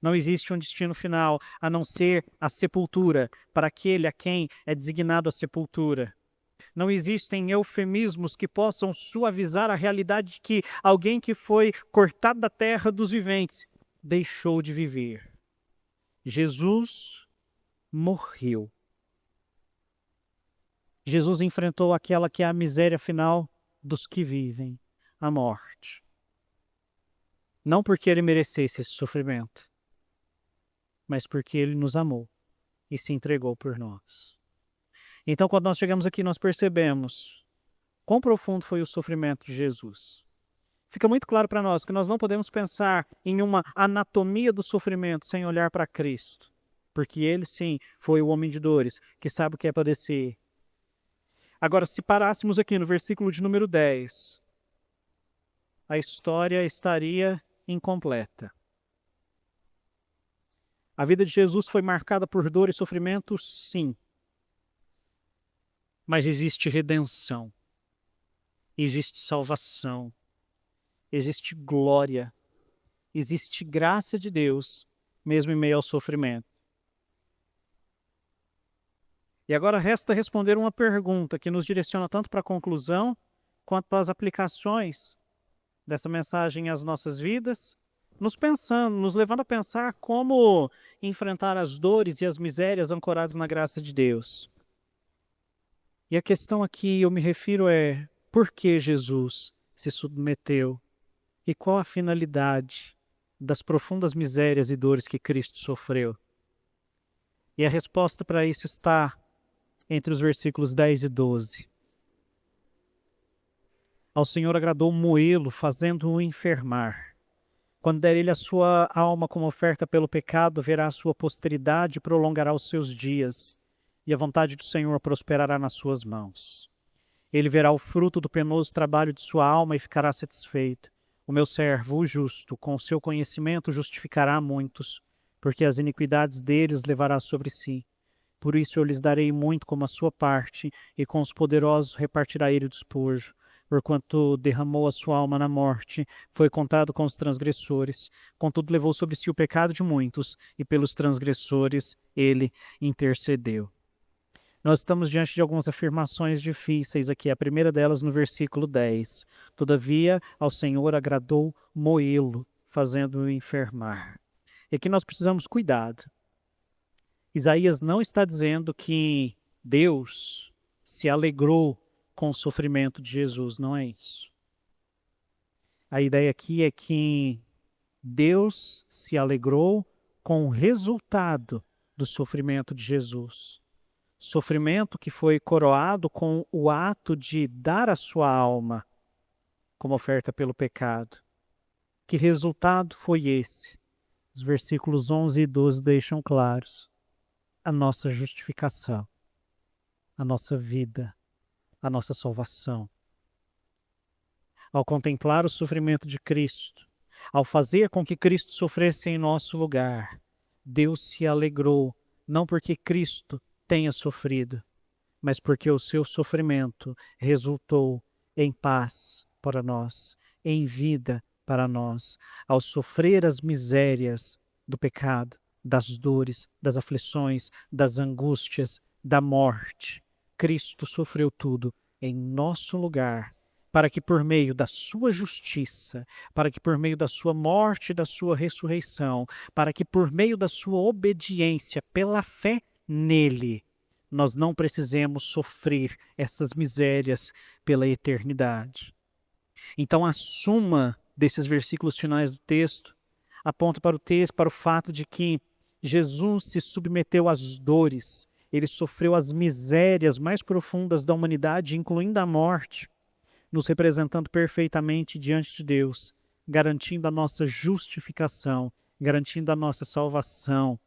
Não existe um destino final, a não ser a sepultura, para aquele a quem é designado a sepultura. Não existem eufemismos que possam suavizar a realidade de que alguém que foi cortado da terra dos viventes deixou de viver. Jesus morreu. Jesus enfrentou aquela que é a miséria final dos que vivem, a morte. Não porque ele merecesse esse sofrimento, mas porque ele nos amou e se entregou por nós. Então, quando nós chegamos aqui, nós percebemos quão profundo foi o sofrimento de Jesus. Fica muito claro para nós que nós não podemos pensar em uma anatomia do sofrimento sem olhar para Cristo, porque ele, sim, foi o homem de dores, que sabe o que é padecer. Agora, se parássemos aqui no versículo de número 10, a história estaria incompleta. A vida de Jesus foi marcada por dor e sofrimento, sim. Mas existe redenção, existe salvação, existe glória, existe graça de Deus, mesmo em meio ao sofrimento. E agora resta responder uma pergunta que nos direciona tanto para a conclusão quanto para as aplicações dessa mensagem às nossas vidas, nos levando a pensar como enfrentar as dores e as misérias ancoradas na graça de Deus. E a questão aqui eu me refiro é: por que Jesus se submeteu? E qual a finalidade das profundas misérias e dores que Cristo sofreu? E a resposta para isso está entre os versículos 10 e 12. Ao Senhor agradou moê-lo, fazendo-o enfermar. Quando der ele a sua alma como oferta pelo pecado, verá a sua posteridade e prolongará os seus dias, e a vontade do Senhor prosperará nas suas mãos. Ele verá o fruto do penoso trabalho de sua alma e ficará satisfeito. O meu servo, o justo, com o seu conhecimento justificará muitos, porque as iniquidades deles levará sobre si. Por isso eu lhes darei muito como a sua parte, e com os poderosos repartirá ele o despojo. Porquanto derramou a sua alma na morte, foi contado com os transgressores. Contudo levou sobre si o pecado de muitos, e pelos transgressores ele intercedeu. Nós estamos diante de algumas afirmações difíceis aqui. A primeira delas no versículo 10. Todavia ao Senhor agradou moê-lo, fazendo-o enfermar. E aqui nós precisamos cuidado. Isaías não está dizendo que Deus se alegrou com o sofrimento de Jesus, não é isso. A ideia aqui é que Deus se alegrou com o resultado do sofrimento de Jesus. Sofrimento que foi coroado com o ato de dar a sua alma como oferta pelo pecado. Que resultado foi esse? Os versículos 11 e 12 deixam claros. A nossa justificação, a nossa vida, a nossa salvação. Ao contemplar o sofrimento de Cristo, ao fazer com que Cristo sofresse em nosso lugar, Deus se alegrou, não porque Cristo tenha sofrido, mas porque o seu sofrimento resultou em paz para nós, em vida para nós, ao sofrer as misérias do pecado, das dores, das aflições, das angústias, da morte. Cristo sofreu tudo em nosso lugar, para que por meio da sua justiça, para que por meio da sua morte e da sua ressurreição, para que por meio da sua obediência pela fé nele, nós não precisemos sofrer essas misérias pela eternidade. Então a suma desses versículos finais do texto aponta para o texto, para o fato de que Jesus se submeteu às dores, ele sofreu as misérias mais profundas da humanidade, incluindo a morte, nos representando perfeitamente diante de Deus, garantindo a nossa justificação, garantindo a nossa salvação.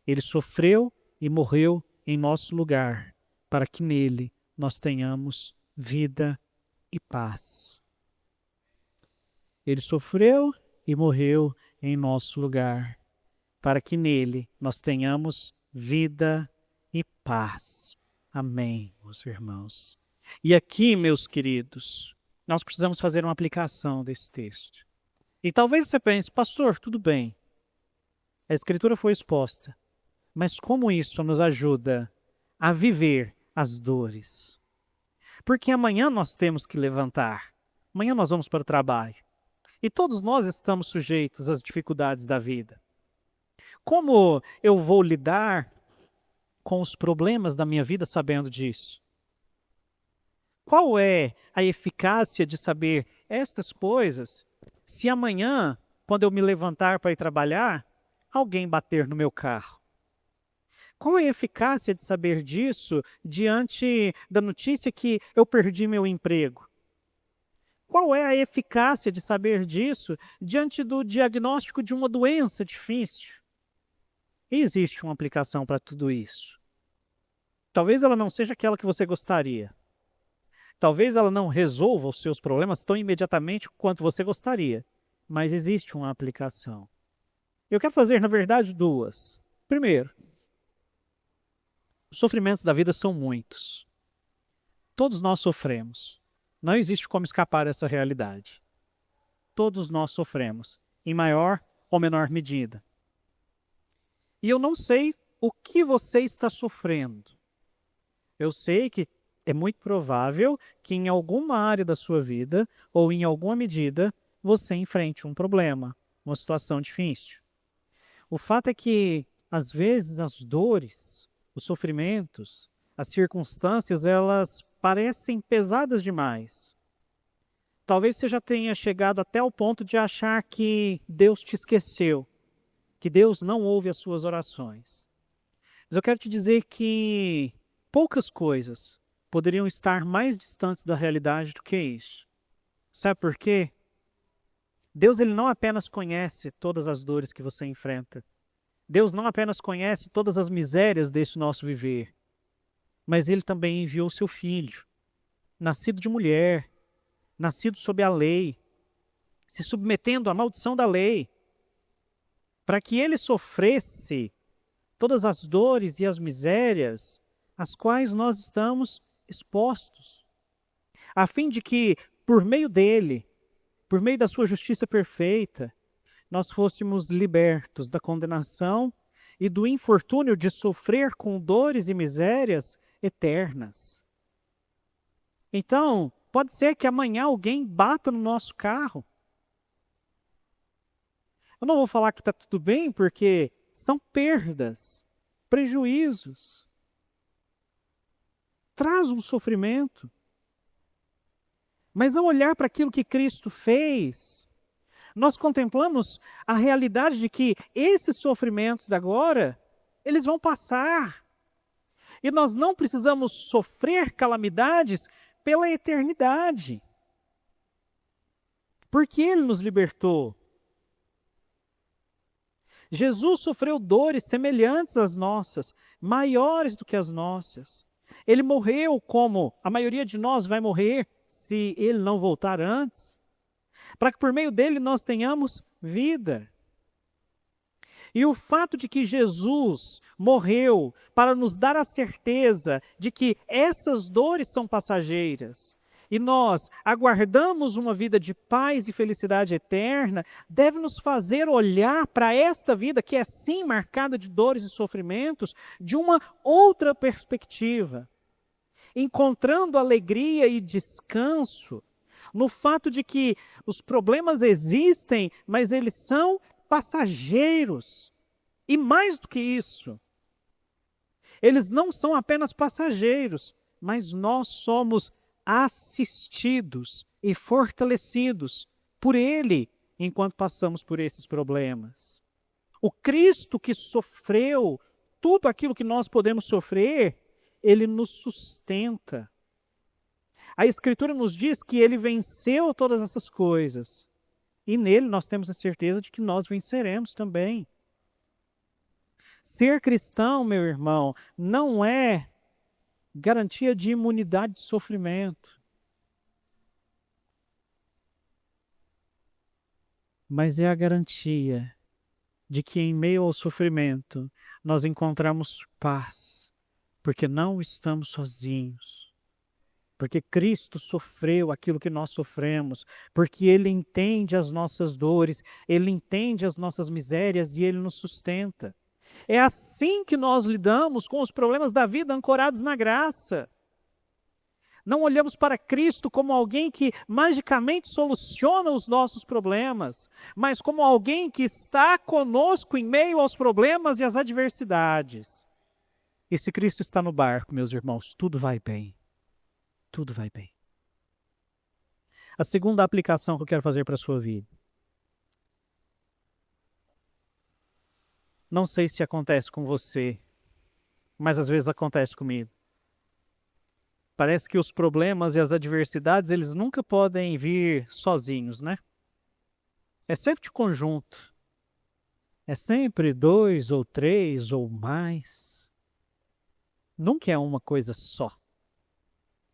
Ele sofreu e morreu em nosso lugar, para que nele nós tenhamos vida e paz. Ele sofreu e morreu em nosso lugar, para que nele nós tenhamos vida e paz. Amém, meus irmãos. E aqui, meus queridos, nós precisamos fazer uma aplicação desse texto. E talvez você pense, pastor, tudo bem, a Escritura foi exposta, mas como isso nos ajuda a viver as dores? Porque amanhã nós temos que levantar, amanhã nós vamos para o trabalho. E todos nós estamos sujeitos às dificuldades da vida. Como eu vou lidar com os problemas da minha vida sabendo disso? Qual é a eficácia de saber estas coisas se amanhã, quando eu me levantar para ir trabalhar, alguém bater no meu carro? Qual é a eficácia de saber disso diante da notícia que eu perdi meu emprego? Qual é a eficácia de saber disso diante do diagnóstico de uma doença difícil? E existe uma aplicação para tudo isso. Talvez ela não seja aquela que você gostaria. Talvez ela não resolva os seus problemas tão imediatamente quanto você gostaria. Mas existe uma aplicação. Eu quero fazer, na verdade, duas. Primeiro, os sofrimentos da vida são muitos. Todos nós sofremos. Não existe como escapar dessa realidade. Todos nós sofremos, em maior ou menor medida. E eu não sei o que você está sofrendo. Eu sei que é muito provável que em alguma área da sua vida, ou em alguma medida, você enfrente um problema, uma situação difícil. O fato é que, às vezes, as dores, os sofrimentos, as circunstâncias, elas parecem pesadas demais. Talvez você já tenha chegado até o ponto de achar que Deus te esqueceu, que Deus não ouve as suas orações. Mas eu quero te dizer que poucas coisas poderiam estar mais distantes da realidade do que isso. Sabe por quê? Deus ele não apenas conhece todas as dores que você enfrenta. Deus não apenas conhece todas as misérias deste nosso viver, mas ele também enviou seu filho, nascido de mulher, nascido sob a lei, se submetendo à maldição da lei, para que ele sofresse todas as dores e as misérias às quais nós estamos expostos, a fim de que, por meio dele, por meio da sua justiça perfeita, nós fôssemos libertos da condenação e do infortúnio de sofrer com dores e misérias eternas. Então, pode ser que amanhã alguém bata no nosso carro. Eu não vou falar que está tudo bem, porque são perdas, prejuízos. Traz um sofrimento. Mas ao olhar para aquilo que Cristo fez, nós contemplamos a realidade de que esses sofrimentos de agora, eles vão passar. E nós não precisamos sofrer calamidades pela eternidade. Porque Ele nos libertou. Jesus sofreu dores semelhantes às nossas, maiores do que as nossas. Ele morreu como a maioria de nós vai morrer se Ele não voltar antes, para que por meio dele nós tenhamos vida. E o fato de que Jesus morreu para nos dar a certeza de que essas dores são passageiras, e nós aguardamos uma vida de paz e felicidade eterna, deve nos fazer olhar para esta vida, que é sim marcada de dores e sofrimentos, de uma outra perspectiva, encontrando alegria e descanso no fato de que os problemas existem, mas eles são passageiros. E mais do que isso, eles não são apenas passageiros, mas nós somos assistidos e fortalecidos por Ele enquanto passamos por esses problemas. O Cristo que sofreu tudo aquilo que nós podemos sofrer, Ele nos sustenta. A Escritura nos diz que Ele venceu todas essas coisas. E nele nós temos a certeza de que nós venceremos também. Ser cristão, meu irmão, não é garantia de imunidade de sofrimento. Mas é a garantia de que em meio ao sofrimento nós encontramos paz, porque não estamos sozinhos. Porque Cristo sofreu aquilo que nós sofremos, porque Ele entende as nossas dores, Ele entende as nossas misérias e Ele nos sustenta. É assim que nós lidamos com os problemas da vida ancorados na graça. Não olhamos para Cristo como alguém que magicamente soluciona os nossos problemas, mas como alguém que está conosco em meio aos problemas e às adversidades. E se Cristo está no barco, meus irmãos, tudo vai bem. Tudo vai bem. A segunda aplicação que eu quero fazer para a sua vida. Não sei se acontece com você, mas às vezes acontece comigo. Parece que os problemas e as adversidades, eles nunca podem vir sozinhos, né? É sempre de conjunto. É sempre 2 ou 3 ou mais. Nunca é uma coisa só.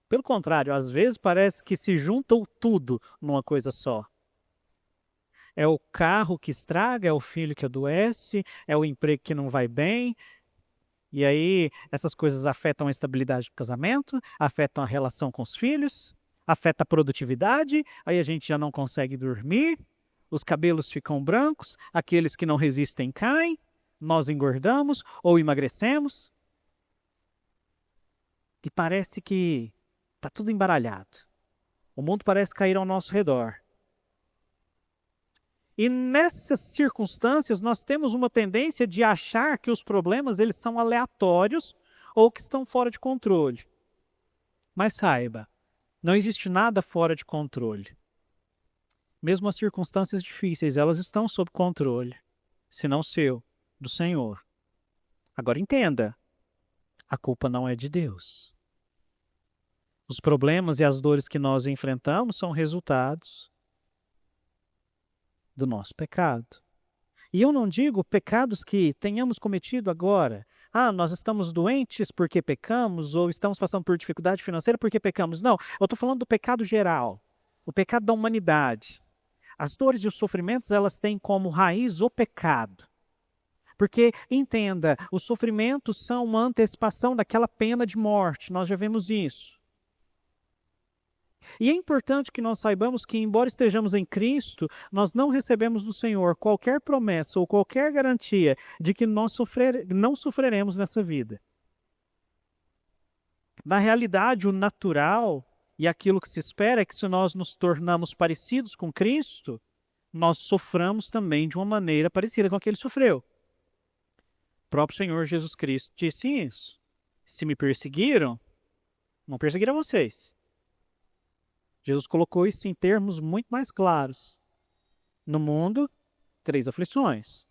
Pelo contrário, às vezes parece que se juntam tudo numa coisa só. É o carro que estraga, é o filho que adoece, é o emprego que não vai bem. E aí essas coisas afetam a estabilidade do casamento, afetam a relação com os filhos, afetam a produtividade, aí a gente já não consegue dormir, os cabelos ficam brancos, aqueles que não resistem caem, nós engordamos ou emagrecemos. E parece que está tudo embaralhado. O mundo parece cair ao nosso redor. E nessas circunstâncias, nós temos uma tendência de achar que os problemas eles são aleatórios ou que estão fora de controle. Mas saiba, não existe nada fora de controle. Mesmo as circunstâncias difíceis, elas estão sob controle, se não seu, do Senhor. Agora entenda, a culpa não é de Deus. Os problemas e as dores que nós enfrentamos são resultados do nosso pecado. E eu não digo pecados que tenhamos cometido agora. Nós estamos doentes porque pecamos, ou estamos passando por dificuldade financeira porque pecamos. Não, eu estou falando do pecado geral, o pecado da humanidade. As dores e os sofrimentos, elas têm como raiz o pecado. Porque, entenda, os sofrimentos são uma antecipação daquela pena de morte, nós já vimos isso. E é importante que nós saibamos que, embora estejamos em Cristo, nós não recebemos do Senhor qualquer promessa ou qualquer garantia de que nós não sofreremos nessa vida. Na realidade, o natural e aquilo que se espera é que, se nós nos tornamos parecidos com Cristo, nós soframos também de uma maneira parecida com a que Ele sofreu. O próprio Senhor Jesus Cristo disse isso. Se me perseguiram, não perseguiram vocês. Jesus colocou isso em termos muito mais claros. No mundo, 3 aflições.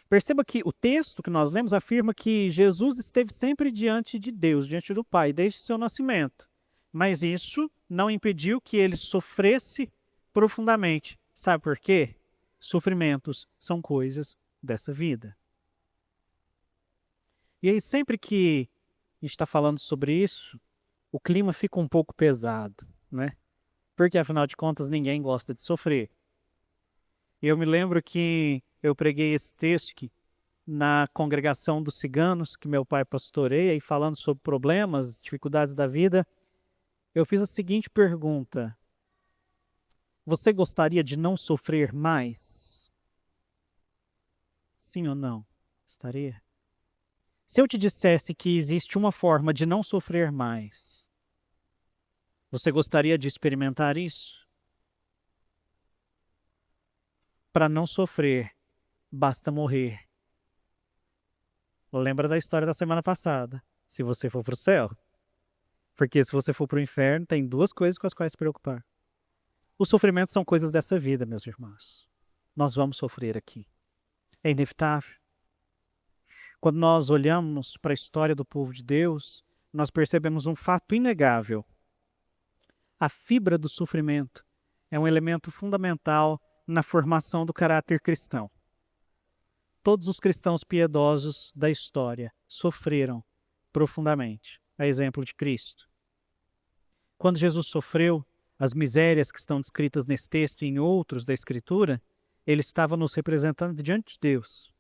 Perceba que o texto que nós lemos afirma que Jesus esteve sempre diante de Deus, diante do Pai, desde seu nascimento. Mas isso não impediu que ele sofresse profundamente. Sabe por quê? Sofrimentos são coisas dessa vida. E aí, sempre que a gente está falando sobre isso, o clima fica um pouco pesado, né? Porque, afinal de contas, ninguém gosta de sofrer. E eu me lembro que eu preguei esse texto aqui na congregação dos ciganos, que meu pai pastoreia, e falando sobre problemas, dificuldades da vida, eu fiz a seguinte pergunta: você gostaria de não sofrer mais? Sim ou não? Gostaria? Se eu te dissesse que existe uma forma de não sofrer mais, você gostaria de experimentar isso? Para não sofrer, basta morrer. Lembra da história da semana passada, se você for para o céu. Porque se você for para o inferno, tem 2 coisas com as quais se preocupar. Os sofrimentos são coisas dessa vida, meus irmãos. Nós vamos sofrer aqui. É inevitável. Quando nós olhamos para a história do povo de Deus, nós percebemos um fato inegável. A fibra do sofrimento é um elemento fundamental na formação do caráter cristão. Todos os cristãos piedosos da história sofreram profundamente, a exemplo de Cristo. Quando Jesus sofreu as misérias que estão descritas nesse texto e em outros da Escritura, ele estava nos representando diante de Deus.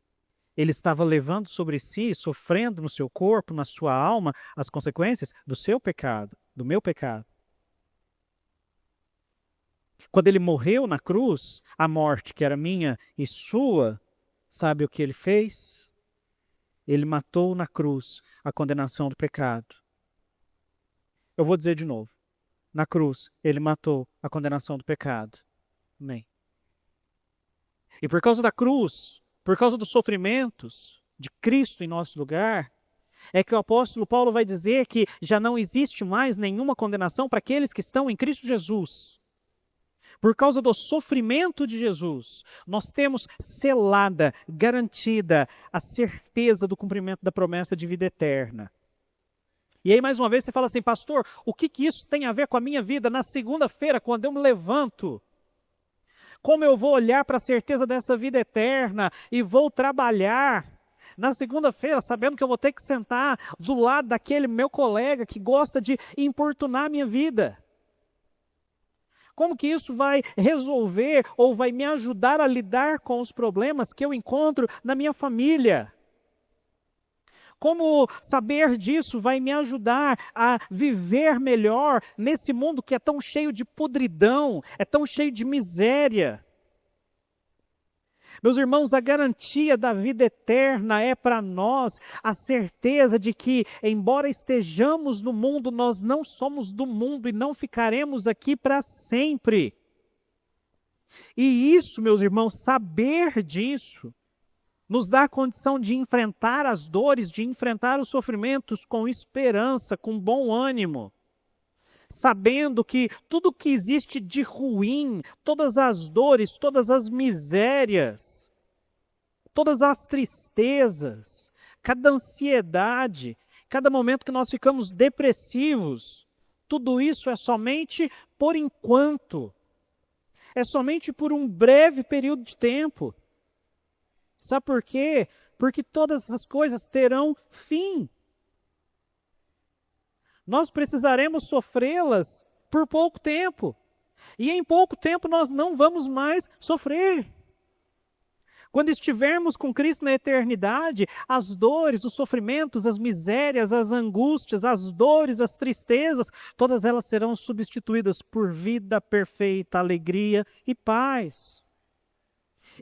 Ele estava levando sobre si, sofrendo no seu corpo, na sua alma, as consequências do seu pecado, do meu pecado. Quando ele morreu na cruz, a morte que era minha e sua, sabe o que ele fez? Ele matou na cruz a condenação do pecado. Eu vou dizer de novo. Na cruz, ele matou a condenação do pecado. Amém. E por causa da cruz, por causa dos sofrimentos de Cristo em nosso lugar, é que o apóstolo Paulo vai dizer que já não existe mais nenhuma condenação para aqueles que estão em Cristo Jesus. Por causa do sofrimento de Jesus, nós temos selada, garantida a certeza do cumprimento da promessa de vida eterna. E aí, mais uma vez, você fala assim: pastor, o que isso tem a ver com a minha vida? Na segunda-feira, quando eu me levanto, como eu vou olhar para a certeza dessa vida eterna e vou trabalhar na segunda-feira, sabendo que eu vou ter que sentar do lado daquele meu colega que gosta de importunar a minha vida? Como que isso vai resolver ou vai me ajudar a lidar com os problemas que eu encontro na minha família? Como saber disso vai me ajudar a viver melhor nesse mundo que é tão cheio de podridão, é tão cheio de miséria? Meus irmãos, a garantia da vida eterna é para nós a certeza de que, embora estejamos no mundo, nós não somos do mundo e não ficaremos aqui para sempre. E isso, meus irmãos, saber disso, nos dá a condição de enfrentar as dores, de enfrentar os sofrimentos com esperança, com bom ânimo, sabendo que tudo que existe de ruim, todas as dores, todas as misérias, todas as tristezas, cada ansiedade, cada momento que nós ficamos depressivos, tudo isso é somente por enquanto, é somente por um breve período de tempo. Sabe por quê? Porque todas essas coisas terão fim. Nós precisaremos sofrê-las por pouco tempo. E em pouco tempo nós não vamos mais sofrer. Quando estivermos com Cristo na eternidade, as dores, os sofrimentos, as misérias, as angústias, as dores, as tristezas, todas elas serão substituídas por vida perfeita, alegria e paz.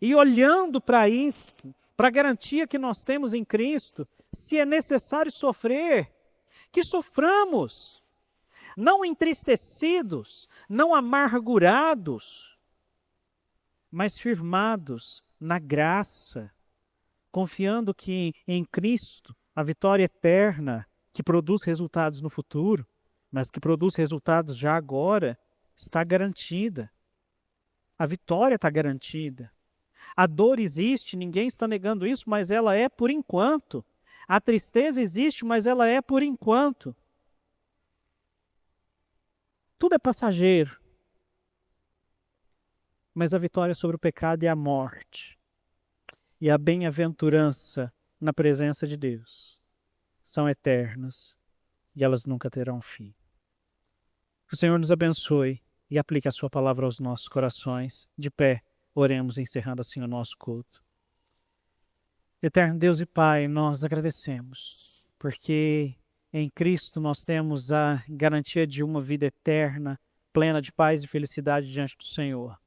E olhando para isso, para a garantia que nós temos em Cristo, se é necessário sofrer, que soframos, não entristecidos, não amargurados, mas firmados na graça, confiando que em Cristo a vitória eterna, que produz resultados no futuro, mas que produz resultados já agora, está garantida. A vitória está garantida. A dor existe, ninguém está negando isso, mas ela é por enquanto. A tristeza existe, mas ela é por enquanto. Tudo é passageiro. Mas a vitória sobre o pecado e a morte e a bem-aventurança na presença de Deus são eternas e elas nunca terão fim. Que o Senhor nos abençoe e aplique a sua palavra aos nossos corações. De pé, oremos encerrando assim o nosso culto. Eterno Deus e Pai, nós agradecemos, porque em Cristo nós temos a garantia de uma vida eterna, plena de paz e felicidade diante do Senhor.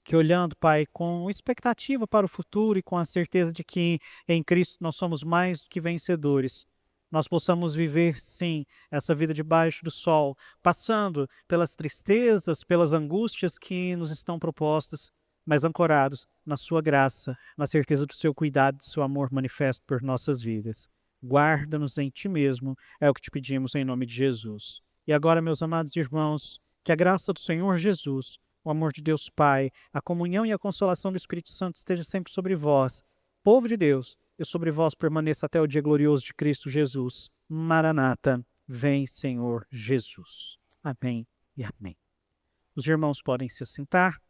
Que olhando, Pai, com expectativa para o futuro e com a certeza de que em Cristo nós somos mais do que vencedores, nós possamos viver, sim, essa vida debaixo do sol, passando pelas tristezas, pelas angústias que nos estão propostas, mas ancorados na sua graça, na certeza do seu cuidado, do seu amor manifesto por nossas vidas. Guarda-nos em Ti mesmo, é o que te pedimos em nome de Jesus. E agora, meus amados irmãos, que a graça do Senhor Jesus, o amor de Deus Pai, a comunhão e a consolação do Espírito Santo esteja sempre sobre vós, povo de Deus, e sobre vós permaneça até o dia glorioso de Cristo Jesus. Maranata, vem Senhor Jesus. Amém e amém. Os irmãos podem se assentar.